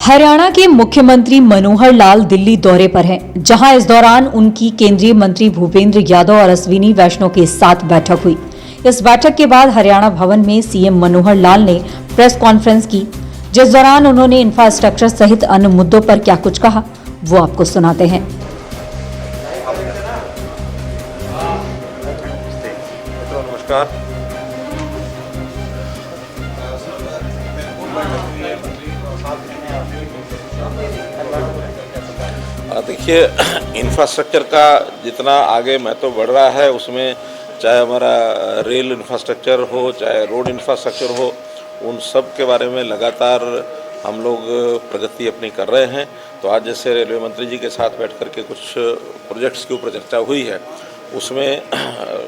हरियाणा के मुख्यमंत्री मनोहर लाल दिल्ली दौरे पर हैं, जहां इस दौरान उनकी केंद्रीय मंत्री भूपेंद्र यादव और अश्विनी वैष्णव के साथ बैठक हुई। इस बैठक के बाद हरियाणा भवन में सीएम मनोहर लाल ने प्रेस कॉन्फ्रेंस की, जिस दौरान उन्होंने इंफ्रास्ट्रक्चर सहित अन्य मुद्दों पर क्या कुछ कहा, वो आपको सुनाते हैं। नमस्कार। देखिए, इंफ्रास्ट्रक्चर का जितना आगे महत्व बढ़ रहा है, उसमें चाहे हमारा रेल इंफ्रास्ट्रक्चर हो, चाहे रोड इंफ्रास्ट्रक्चर हो, उन सब के बारे में लगातार हम लोग प्रगति अपनी कर रहे हैं। तो आज जैसे रेलवे मंत्री जी के साथ बैठ कर के कुछ प्रोजेक्ट्स के ऊपर चर्चा हुई है, उसमें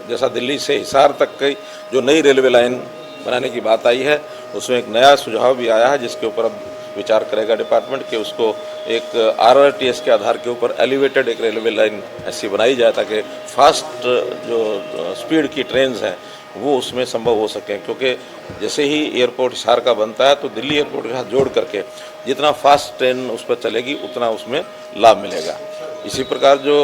जैसा दिल्ली से हिसार तक की जो नई रेलवे लाइन बनाने की बात आई है, उसमें एक नया सुझाव भी आया है, जिसके ऊपर अब विचार करेगा डिपार्टमेंट कि उसको एक आरआरटीएस के आधार के ऊपर एलिवेटेड एक रेलवे लाइन ऐसी बनाई जाए ताकि फास्ट जो स्पीड की ट्रेन्स हैं वो उसमें संभव हो सकें। क्योंकि जैसे ही एयरपोर्ट हिसार का बनता है तो दिल्ली एयरपोर्ट के साथ जोड़ करके जितना फास्ट ट्रेन उस पर चलेगी उतना उसमें लाभ मिलेगा। इसी प्रकार जो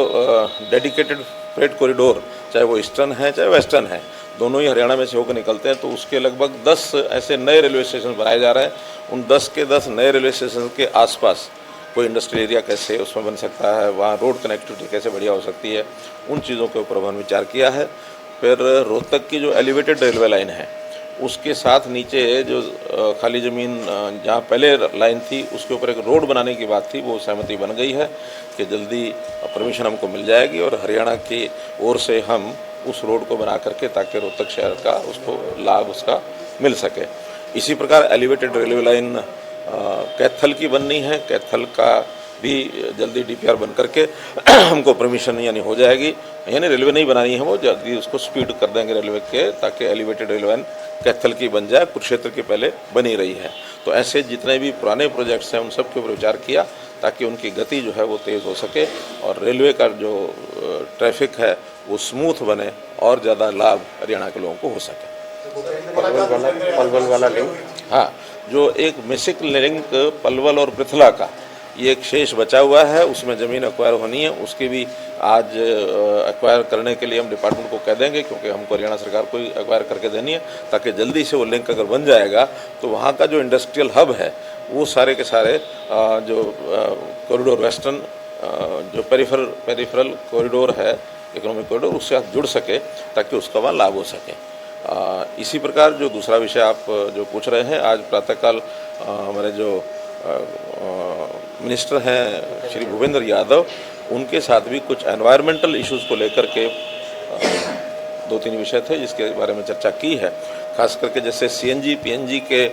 डेडिकेटेड फ्रेट कॉरिडोर, चाहे वो ईस्टर्न है चाहे वेस्टर्न है, दोनों ही हरियाणा में से होकर निकलते हैं, तो उसके लगभग 10 ऐसे नए रेलवे स्टेशन बनाए जा रहे हैं। उन 10 के 10 नए रेलवे स्टेशन के आसपास कोई इंडस्ट्रियल एरिया कैसे उसमें बन सकता है, वहाँ रोड कनेक्टिविटी कैसे बढ़िया हो सकती है, उन चीज़ों के ऊपर हमने विचार किया है। फिर रोहतक की जो एलिवेटेड रेलवे लाइन है, उसके साथ नीचे जो खाली ज़मीन जहाँ पहले लाइन थी उसके ऊपर एक रोड बनाने की बात थी, वो सहमति बन गई है कि जल्दी परमिशन हमको मिल जाएगी और हरियाणा की ओर से हम उस रोड को बना करके ताकि रोहतक शहर का उसको लाभ उसका मिल सके। इसी प्रकार एलिवेटेड रेलवे लाइन कैथल की बननी है, कैथल का भी जल्दी डीपीआर बन करके हमको परमिशन यानी हो जाएगी, यानी रेलवे नहीं बनानी है, वो जल्दी उसको स्पीड कर देंगे रेलवे के, ताकि एलिवेटेड रेलवे लाइन कैथल की बन जाए, कुरुक्षेत्र के पहले बनी रही है। तो ऐसे जितने भी पुराने प्रोजेक्ट्स हैं उन सब के ऊपर विचार किया ताकि उनकी गति जो है वो तेज़ हो सके और रेलवे का जो ट्रैफिक है वो स्मूथ बने और ज़्यादा लाभ हरियाणा के लोगों को हो सके। पलवल वाला लिंक, हाँ, जो एक मिसिक लिंक पलवल और पृथला का ये एक शेष बचा हुआ है, उसमें ज़मीन एक्वायर होनी है, उसकी भी आज एक्वायर करने के लिए हम डिपार्टमेंट को कह देंगे, क्योंकि हमको हरियाणा सरकार को एक्वायर करके देनी है, ताकि जल्दी से वो लिंक अगर बन जाएगा तो वहाँ का जो इंडस्ट्रियल हब है वो सारे के सारे जो कॉरिडोर वेस्टर्न जो पेरिफेरल कॉरिडोर है, इकोनॉमिक कॉरिडोर, उससे आप जुड़ सके ताकि उसका वहाँ लाभ हो सके। इसी प्रकार जो दूसरा विषय आप जो पूछ रहे हैं, आज प्रातःकाल हमारे जो मिनिस्टर हैं श्री भूपेंद्र यादव, उनके साथ भी कुछ एनवायरमेंटल इश्यूज़ को लेकर के 2-3 विषय थे जिसके बारे में चर्चा की है। खास करके जैसे सीएनजी पीएनजी के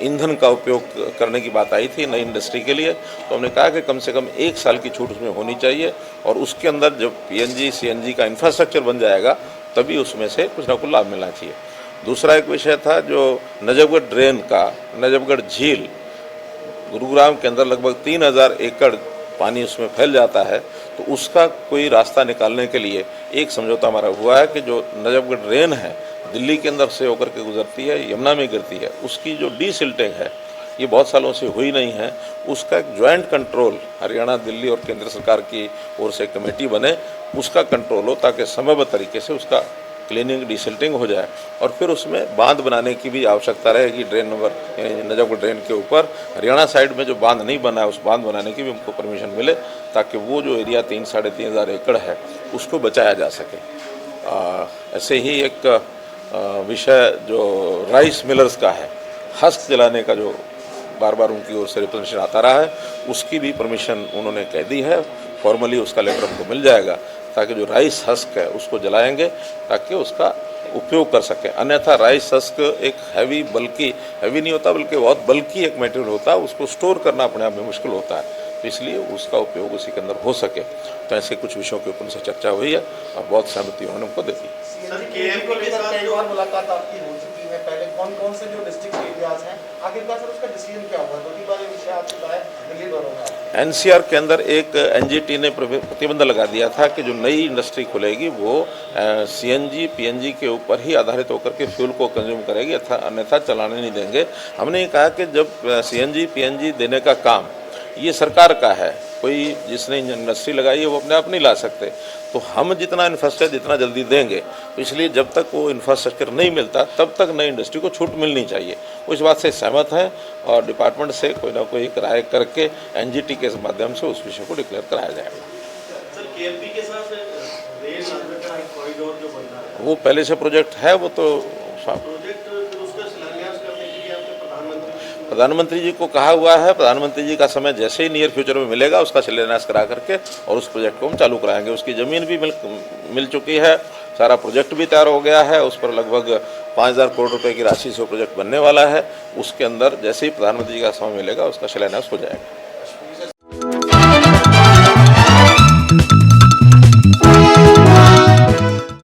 ईंधन का उपयोग करने की बात आई थी नई इंडस्ट्री के लिए, तो हमने कहा कि कम से कम 1 साल की छूट उसमें होनी चाहिए और उसके अंदर जब पीएनजी सीएनजी का इंफ्रास्ट्रक्चर बन जाएगा तभी उसमें से कुछ ना कुछ लाभ मिलना चाहिए। दूसरा एक विषय था जो नजफगढ़ ड्रेन का, नजफगढ़ झील, गुरुग्राम के अंदर लगभग 3000 एकड़ पानी उसमें फैल जाता है, तो उसका कोई रास्ता निकालने के लिए एक समझौता हमारा हुआ है कि जो नजफगढ़ ड्रेन है दिल्ली के अंदर से होकर के गुजरती है, यमुना में गिरती है, उसकी जो डीसिल्टिंग है ये बहुत सालों से हुई नहीं है, उसका एक ज्वाइंट कंट्रोल हरियाणा, दिल्ली और केंद्र सरकार की ओर से कमेटी बने, उसका कंट्रोल हो ताकि समयबद्ध तरीके से उसका क्लीनिंग डीसिल्टिंग हो जाए और फिर उसमें बांध बनाने की भी आवश्यकता रहेगी। ड्रेन नंबर नजफगढ़ ड्रेन के ऊपर हरियाणा साइड में जो बांध नहीं बना है उस बांध बनाने की भी हमको परमिशन मिले ताकि वो जो एरिया 3-3.5 हज़ार एकड़ है उसको बचाया जा सके। ऐसे ही एक विषय जो राइस मिलर्स का है, हस्त जलाने का जो बार बार उनकी ओर से रिप्रेजेंटेशन आता रहा है, उसकी भी परमिशन उन्होंने कह दी है, फॉर्मली उसका लेटर हमको मिल जाएगा ताकि जो राइस हस्क है उसको जलाएंगे ताकि उसका उपयोग कर सकें। अन्यथा राइस हस्क एक हैवी नहीं होता बल्कि बहुत बल्कि एक मटेरियल होता है, उसको स्टोर करना अपने आप में मुश्किल होता है, तो इसलिए उसका उपयोग उसी के अंदर हो सके। तो ऐसे कुछ विषयों के ऊपर से चर्चा हुई है और बहुत सहमति उन्होंने हमको दे दी। हैं, पहले कौन कौन से जो डिस्ट्रिक्ट एरियाज हैं, आखिरकार सर उसका डिसीजन क्या हुआ? दो बार ये विषय आ चुका है दिल्ली दौरों में। एनसीआर के अंदर एक एनजीटी ने प्रतिबंध लगा दिया था कि जो नई इंडस्ट्री खुलेगी वो सीएनजी पीएनजी के ऊपर ही आधारित होकर के फ्यूल को कंज्यूम करेगी, अन्यथा चलाने नहीं देंगे। हमने ये कहा कि जब सीएनजी पीएनजी देने का काम ये सरकार का है, कोई जिसने इंडस्ट्री लगाई है वो अपने आप नहीं ला सकते, तो हम जितना इंफ्रास्ट्रक्चर जितना जल्दी देंगे, तो इसलिए जब तक वो इंफ्रास्ट्रक्चर नहीं मिलता तब तक नई इंडस्ट्री को छूट मिलनी चाहिए। वो इस बात से सहमत हैं और डिपार्टमेंट से कोई ना कोई राय करके एनजीटी के माध्यम से उस विषय को डिक्लेयर कराया जाएगा। सर केएमपी के साथ रेल कॉरिडोर जो बन रहा है वो पहले से प्रोजेक्ट है, वो तो प्रोजेक्ट उसका शिलान्यास करने के लिए आपने प्रधानमंत्री जी को कहा हुआ है। प्रधानमंत्री जी का समय जैसे ही नियर फ्यूचर में मिलेगा उसका शिलान्यास करा करके और उस प्रोजेक्ट को हम चालू कराएंगे। उसकी ज़मीन भी मिल चुकी है, सारा प्रोजेक्ट भी तैयार हो गया है, उस पर लगभग 5000 करोड़ रुपए की राशि से वो प्रोजेक्ट बनने वाला है। उसके अंदर जैसे ही प्रधानमंत्री जी का समय मिलेगा उसका शिलान्यास हो जाएगा।